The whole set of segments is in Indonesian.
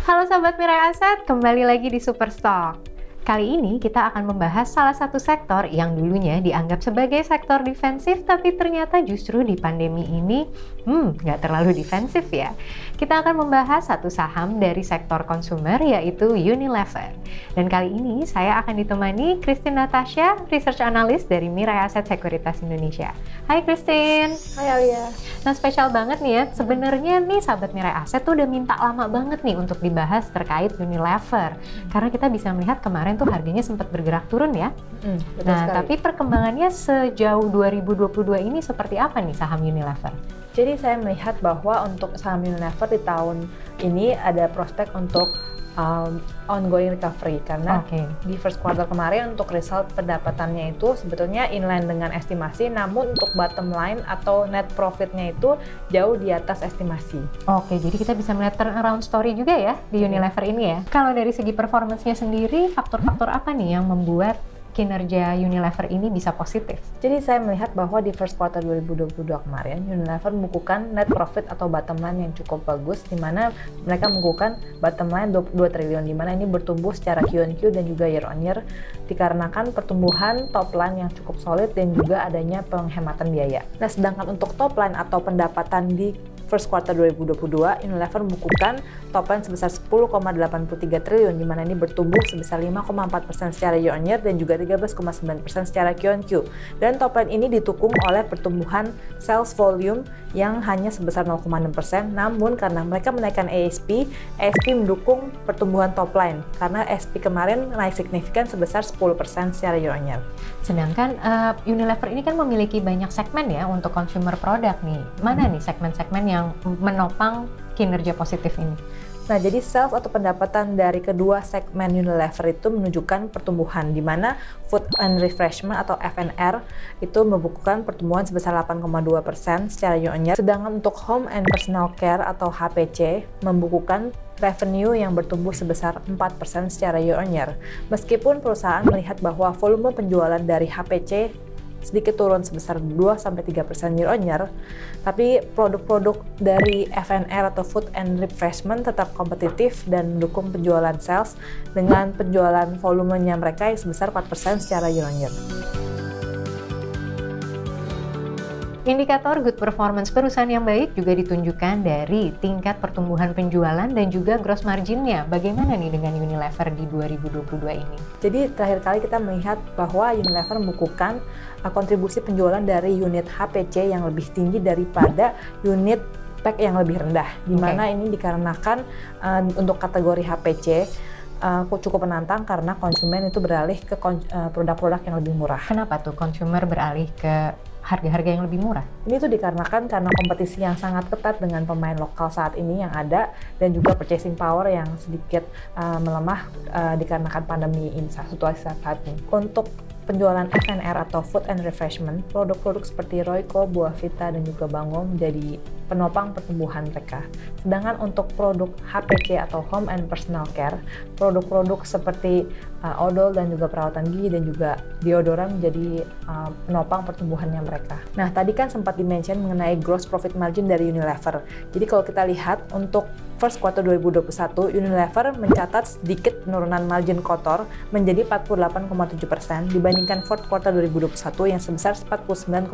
Halo Sobat Mirai Aset, kembali lagi di Superstock. Kali ini kita akan membahas salah satu sektor yang dulunya dianggap sebagai sektor defensif, tapi ternyata justru di pandemi ini, nggak terlalu defensif ya. Kita akan membahas satu saham dari sektor konsumer, yaitu Unilever. Dan kali ini saya akan ditemani Christine Natasha, Research Analyst dari Mirai Aset Sekuritas Indonesia. Hai Christine. Hai Alia. Nah, spesial banget nih ya, sebenarnya nih sahabat Mirai Aset tuh udah minta lama banget nih untuk dibahas terkait Unilever. Karena kita bisa melihat kemarin tuh harganya sempat bergerak turun ya. Nah, tapi perkembangannya sejauh 2022 ini seperti apa nih saham Unilever? Jadi saya melihat bahwa untuk saham Unilever di tahun ini ada prospek untuk ongoing recovery karena di first quarter kemarin untuk result pendapatannya itu sebetulnya inline dengan estimasi, namun untuk bottom line atau net profitnya itu jauh di atas estimasi. Oke, jadi kita bisa melihat turnaround story juga ya di Unilever ini ya. Kalau dari segi performance-nya sendiri, faktor-faktor apa nih yang membuat kinerja Unilever ini bisa positif? Jadi saya melihat bahwa di first quarter 2022 kemarin Unilever membukukan net profit atau bottom line yang cukup bagus, di mana mereka membukukan bottom line 22 triliun, di mana ini bertumbuh secara Q-on-Q dan juga year on year dikarenakan pertumbuhan top line yang cukup solid dan juga adanya penghematan biaya. Nah, sedangkan untuk top line atau pendapatan di first quarter 2022, Unilever membukukan top line sebesar 10,83 triliun, di mana ini bertumbuh sebesar 5,4% secara year on year dan juga 13,9% secara Q-on-Q. Dan top line ini didukung oleh pertumbuhan sales volume yang hanya sebesar 0,6%, namun karena mereka menaikkan ASP mendukung pertumbuhan top line, karena ASP kemarin naik signifikan sebesar 10% secara year on year. Sedangkan Unilever ini kan memiliki banyak segmen ya untuk consumer product nih. Mana nih segmen-segmen yang menopang kinerja positif ini? Nah, jadi sales atau pendapatan dari kedua segmen Unilever itu menunjukkan pertumbuhan, di mana Food and Refreshment atau F&R itu membukukan pertumbuhan sebesar 8,2% secara year on year. Sedangkan untuk Home and Personal Care atau HPC membukukan revenue yang bertumbuh sebesar 4% secara year on year. Meskipun perusahaan melihat bahwa volume penjualan dari HPC sedikit turun sebesar 2-3% year on year, tapi produk-produk dari F&R atau Food and Refreshment tetap kompetitif dan mendukung penjualan sales dengan penjualan volumenya mereka yang sebesar 4% secara year on year. Indikator good performance perusahaan yang baik juga ditunjukkan dari tingkat pertumbuhan penjualan dan juga gross marginnya. Bagaimana nih dengan Unilever di 2022 ini? Jadi terakhir kali kita melihat bahwa Unilever membukukan kontribusi penjualan dari unit HPC yang lebih tinggi daripada unit pack yang lebih rendah. Di mana ini dikarenakan untuk kategori HPC cukup menantang karena konsumen itu beralih ke produk-produk yang lebih murah. Kenapa tuh konsumer beralih ke harga-harga yang lebih murah? Ini tuh dikarenakan karena kompetisi yang sangat ketat dengan pemain lokal saat ini yang ada, dan juga purchasing power yang sedikit melemah dikarenakan pandemi ini, situasi saat ini. Untuk penjualan F&R atau Food and Refreshment, produk-produk seperti Royco, Buavita, dan juga Bango menjadi penopang pertumbuhan mereka. Sedangkan untuk produk HPC atau Home and Personal Care, produk-produk seperti odol dan juga perawatan gigi dan juga deodoran menjadi penopang pertumbuhannya mereka. Nah, tadi kan sempat di-mention mengenai gross profit margin dari Unilever. Jadi kalau kita lihat untuk first quarter 2021, Unilever mencatat sedikit penurunan margin kotor menjadi 48,7% dibandingkan fourth quarter 2021 yang sebesar 49,6%.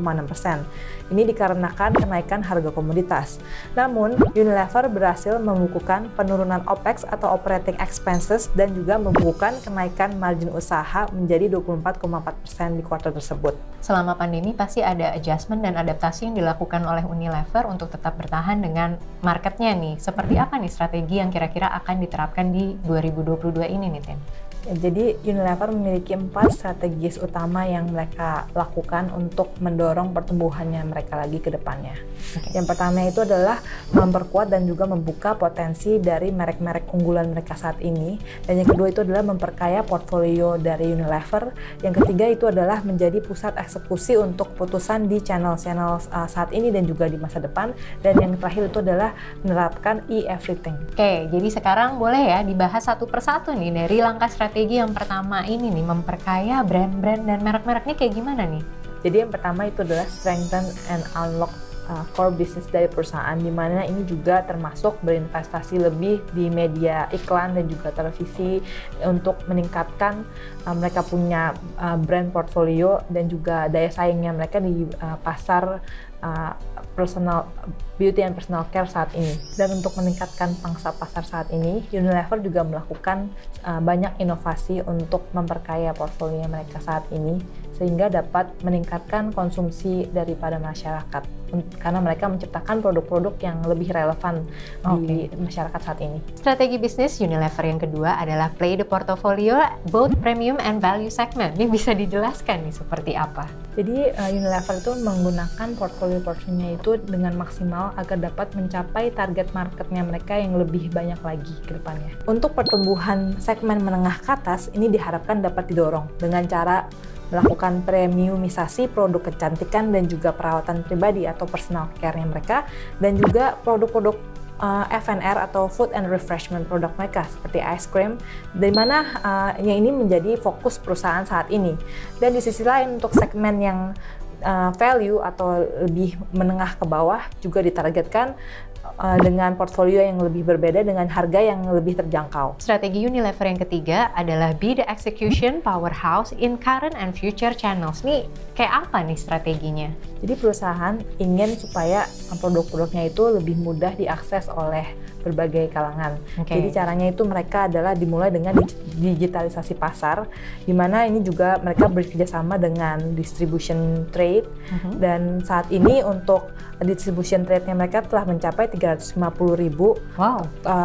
Ini dikarenakan kenaikan harga komoditas. Namun, Unilever berhasil membukukan penurunan OPEX atau operating expenses dan juga membukukan kenaikan margin usaha menjadi 24,4% di kuartal tersebut. Selama pandemi pasti ada adjustment dan adaptasi yang dilakukan oleh Unilever untuk tetap bertahan dengan marketnya nih. Seperti apa nih strategi yang kira-kira akan diterapkan di 2022 ini nih, Tin? Jadi Unilever memiliki 4 strategi utama yang mereka lakukan untuk mendorong pertumbuhannya mereka lagi ke depannya. Yang pertama itu adalah memperkuat dan juga membuka potensi dari merek-merek unggulan mereka saat ini. Dan yang kedua itu adalah memperkaya portfolio dari Unilever. Yang ketiga itu adalah menjadi pusat eksekusi untuk putusan di channel-channel saat ini dan juga di masa depan. Dan yang terakhir itu adalah menerapkan e-everything. Oke, jadi sekarang boleh ya dibahas satu persatu nih dari langkah strategi yang pertama ini nih, memperkaya brand-brand dan merek-mereknya kayak gimana nih? Jadi yang pertama itu adalah strengthen and unlock core business dari perusahaan, di mana ini juga termasuk berinvestasi lebih di media iklan dan juga televisi untuk meningkatkan mereka punya brand portfolio dan juga daya saingnya mereka di pasar personal beauty and personal care saat ini. Dan untuk meningkatkan pangsa pasar saat ini, Unilever juga melakukan banyak inovasi untuk memperkaya portfolio mereka saat ini sehingga dapat meningkatkan konsumsi daripada masyarakat karena mereka menciptakan produk-produk yang lebih relevan di masyarakat saat ini. Strategi bisnis Unilever yang kedua adalah play the portfolio both premium and value segment. Ini bisa dijelaskan nih seperti apa? Jadi Unilever itu menggunakan portfolio-portfolionya itu dengan maksimal agar dapat mencapai target marketnya mereka yang lebih banyak lagi ke depannya. Untuk pertumbuhan segmen menengah ke atas, ini diharapkan dapat didorong dengan cara melakukan premiumisasi produk kecantikan dan juga perawatan pribadi atau personal care-nya mereka, dan juga produk-produk F&R atau food and refreshment produk mereka seperti ice cream, di mana yang ini menjadi fokus perusahaan saat ini. Dan di sisi lain untuk segmen yang value atau lebih menengah ke bawah juga ditargetkan dengan portfolio yang lebih berbeda dengan harga yang lebih terjangkau. Strategi Unilever yang ketiga adalah be the execution powerhouse in current and future channels. Nih, kayak apa nih strateginya? Jadi perusahaan ingin supaya produk-produknya itu lebih mudah diakses oleh berbagai kalangan. Jadi caranya itu mereka adalah dimulai dengan digitalisasi pasar, di mana ini juga mereka bekerjasama dengan distribution trade, dan saat ini untuk distribution trade-nya mereka telah mencapai 350.000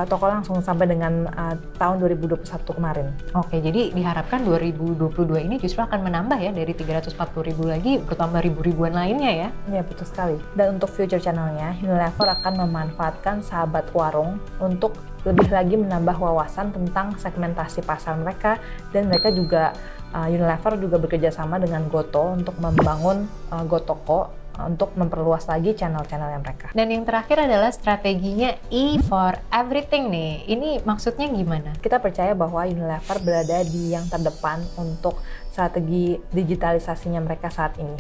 toko langsung sampai dengan tahun 2021 kemarin. Oke, jadi diharapkan 2022 ini justru akan menambah ya, dari 340.000 lagi bertambah ribuan lainnya ya? Ya, betul sekali. Dan untuk future channel-nya, Unilever akan memanfaatkan sahabat warung untuk lebih lagi menambah wawasan tentang segmentasi pasar mereka, dan mereka juga Unilever juga bekerja sama dengan Goto untuk membangun Gotoko untuk memperluas lagi channel-channelnya mereka. Dan yang terakhir adalah strateginya E for everything nih. Ini maksudnya gimana? Kita percaya bahwa Unilever berada di yang terdepan untuk strategi digitalisasinya mereka saat ini.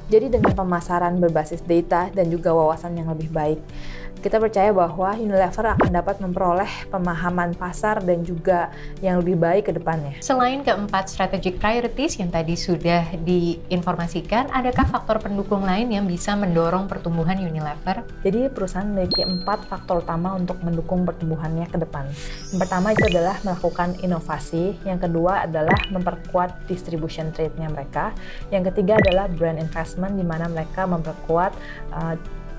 Jadi dengan pemasaran berbasis data dan juga wawasan yang lebih baik, kita percaya bahwa Unilever akan dapat memperoleh pemahaman pasar dan juga yang lebih baik ke depannya. Selain keempat strategic priorities yang tadi sudah diinformasikan, adakah faktor pendukung lain yang bisa mendorong pertumbuhan Unilever? Jadi perusahaan memiliki 4 faktor utama untuk mendukung pertumbuhannya ke depan. Yang pertama itu adalah melakukan inovasi, yang kedua adalah memperkuat distribution trade-nya mereka, yang ketiga adalah brand investment, di mana mereka memperkuat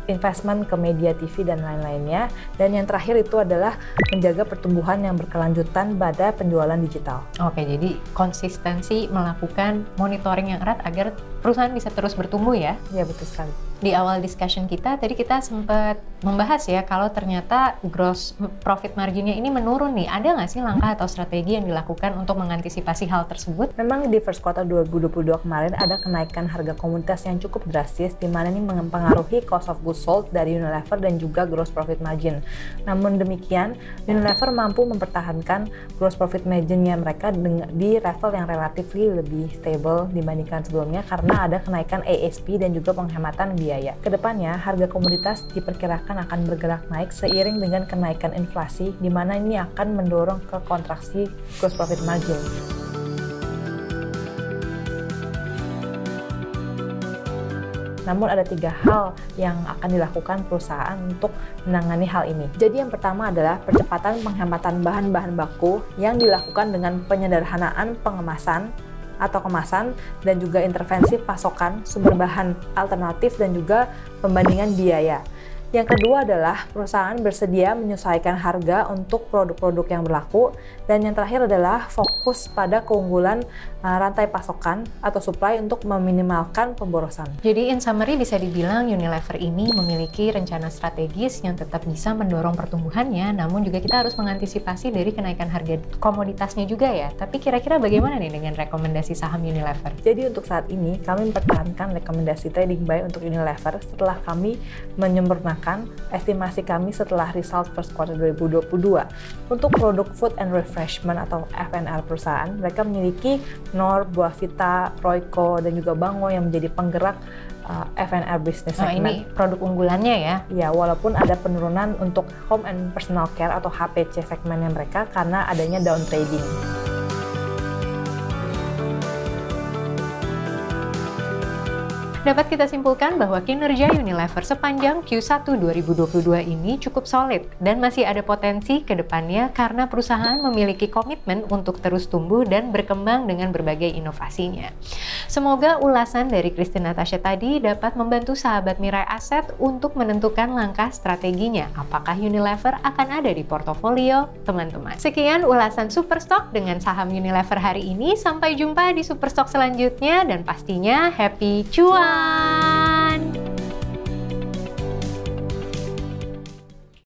investment ke media TV dan lain-lainnya, dan yang terakhir itu adalah menjaga pertumbuhan yang berkelanjutan pada penjualan digital. Oke, jadi konsistensi melakukan monitoring yang erat agar perusahaan bisa terus bertumbuh ya? Ya, betul sekali. Di awal discussion kita, tadi kita sempat membahas ya, kalau ternyata gross profit marginnya ini menurun nih, ada nggak sih langkah atau strategi yang dilakukan untuk mengantisipasi hal tersebut? Memang di first quarter 2022 kemarin ada kenaikan harga komoditas yang cukup drastis, di mana ini mempengaruhi cost of goods sold dari Unilever dan juga gross profit margin. Namun demikian, Unilever mampu mempertahankan gross profit marginnya mereka di level yang relatif lebih stable dibandingkan sebelumnya karena ada kenaikan ASP dan juga penghematan biaya. Kedepannya, harga komoditas diperkirakan akan bergerak naik seiring dengan kenaikan inflasi, di mana ini akan mendorong ke kontraksi gross profit margin. Namun ada 3 hal yang akan dilakukan perusahaan untuk menangani hal ini. Jadi yang pertama adalah percepatan penghematan bahan-bahan baku yang dilakukan dengan penyederhanaan pengemasan atau kemasan dan juga intervensi pasokan sumber bahan alternatif dan juga pembandingan biaya. Yang kedua adalah perusahaan bersedia menyesuaikan harga untuk produk-produk yang berlaku, dan yang terakhir adalah fokus pada keunggulan rantai pasokan atau supply untuk meminimalkan pemborosan. Jadi in summary bisa dibilang Unilever ini memiliki rencana strategis yang tetap bisa mendorong pertumbuhannya, namun juga kita harus mengantisipasi dari kenaikan harga komoditasnya juga ya. Tapi kira-kira bagaimana nih dengan rekomendasi saham Unilever? Jadi untuk saat ini kami mempertahankan rekomendasi trading buy untuk Unilever setelah kami menyempurnakan estimasi kami setelah result first quarter 2022. Untuk produk food and refreshment atau F&R perusahaan, mereka memiliki Knorr, Buah Vita, Royco, dan juga Bango yang menjadi penggerak F&R business Oh, segment. ini produk unggulannya ya? Ya, walaupun ada penurunan untuk home and personal care atau HPC segmennya mereka karena adanya down trading. Dapat kita simpulkan bahwa kinerja Unilever sepanjang Q1 2022 ini cukup solid dan masih ada potensi ke depannya karena perusahaan memiliki komitmen untuk terus tumbuh dan berkembang dengan berbagai inovasinya. Semoga ulasan dari Christine Natasha tadi dapat membantu sahabat Mirai Asset untuk menentukan langkah strateginya. Apakah Unilever akan ada di portofolio teman-teman? Sekian ulasan Superstock dengan saham Unilever hari ini. Sampai jumpa di Superstock selanjutnya dan pastinya happy cuan!